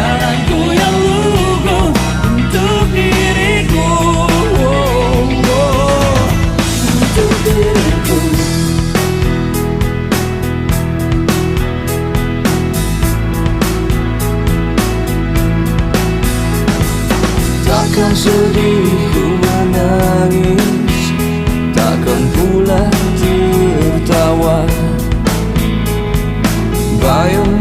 jalanku yang lugu untuk diriku, untuk diriku. Takkan sedih ku menangis, takkan pula tertawa. Bayang